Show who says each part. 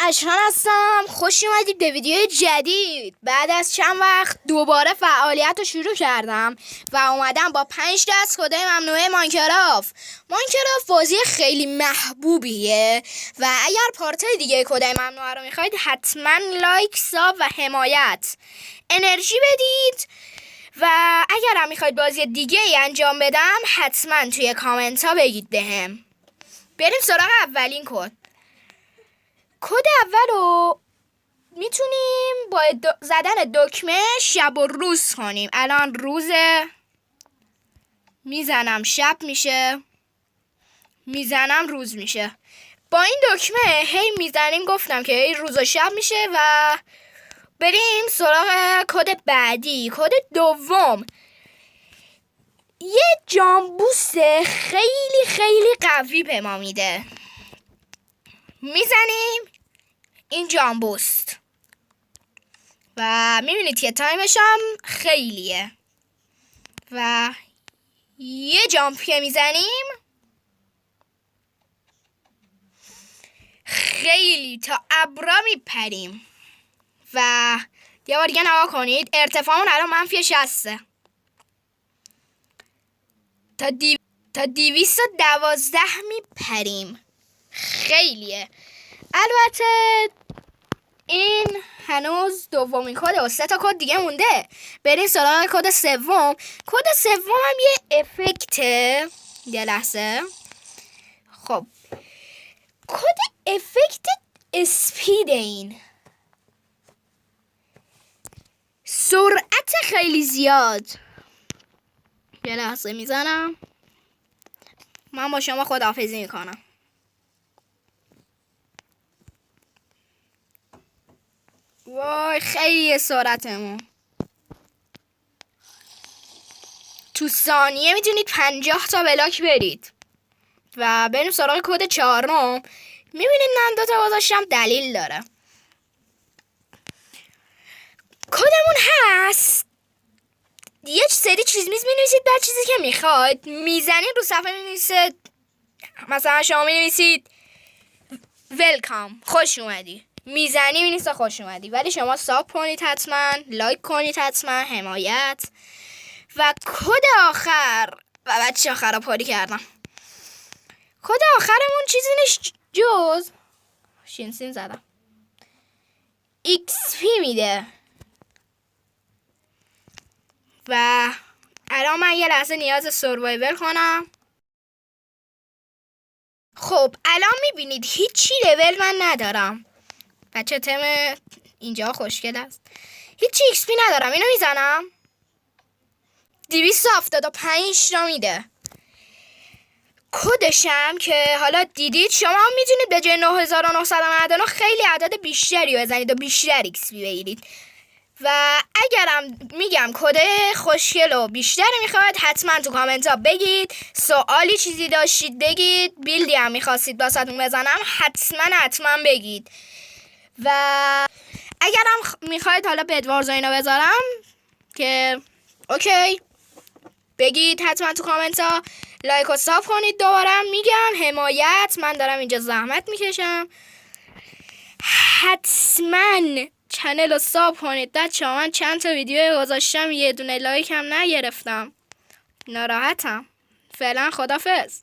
Speaker 1: اشهان هستم. خوش اومدید به ویدیو جدید. بعد از چند وقت دوباره فعالیت رو شروع کردم و اومدم با 5 دست کد ممنوعه ماینکرافت. بازی خیلی محبوبیه و اگر پارتای دیگه کد ممنوعه رو میخواید حتما لایک، ساب و حمایت انرژی بدید. و اگر هم میخواید بازی دیگه ای انجام بدم حتما توی کامنت ها بگید بهم. بریم سراغ اولین کد. کد اول رو میتونیم با زدن دکمه شب و روز کنیم. الان روزه، میزنم شب میشه، میزنم روز میشه. با این دکمه هی میزنیم، گفتم که هی روز و شب میشه. و بریم سراغ کد بعدی. کد دوم یه جامبوست خیلی خیلی قوی به ما میده. میزنیم این جامبوست و میبینید که تایمش هم خیلیه و یه جامپ که میزنیم خیلی تا ابرا میپریم. و یه بار دیگه نگاه کنید، ارتفاعمون الان -60 تا 212 میپریم. خیلیه. البته این هنوز دومین کد و 3 تا کد دیگه مونده. بریم سراغ کد سوم. کد سوم هم یه افکته. یه لحظه. خب کد افکت اسپید، این سرعت خیلی زیاد. یه لحظه میزنم. من با شما خداحافظی میکنم. وای خیلی سرعتمون. تو ثانیه میتونید 50 تا بلاک برید. و بریم سراغ کد چهارم. میبینید من 2 تا گذاشتم، دلیل داره. کدمون هست یه سری چیز مینویسید، بعد چیزی که میخواید میزنید رو صفحه مینویسید. مثلا شما مینویسید ولکام، خوش اومدی، میزنی مینویسه خوش اومدی. ولی شما ساب کنید حتما، لایک کنید حتما، حمایت. و کد آخر و بچه آخر رو پاری کردم. کد آخرمون چیزی نیست جز شینسین زدم XP میده. و الان من یه لحظه نیاز سروایول کنم. خب الان میبینید هیچی لول من ندارم. بچه تم اینجا خوشگل است. هیچی XP ندارم. اینو میزنم 275 تا میده. کدشم که حالا دیدید شما هم میتونید به جای 9999 خیلی عدد بیشتری بزنید و بیشتر XP بگیرید. و اگرم میگم کد خوشگل و بیشتری میخواد حتما تو کامنت ها بگید. سوالی چیزی داشتید بگید. بیلدی هم میخواستید واسهتون بزنم حتما بگید. و اگرم میخواید حالا بدوارز اینو بذارم که اوکی بگید حتما تو کامنت ها. لایک و ساب کنید. دوباره میگم حمایت، من دارم اینجا زحمت میکشم. حتما چنل رو ساب کنید. بچه من چند تا ویدیو گذاشتم، یه دونه لایک هم نگرفتم، ناراحتم. فعلا خدافظ.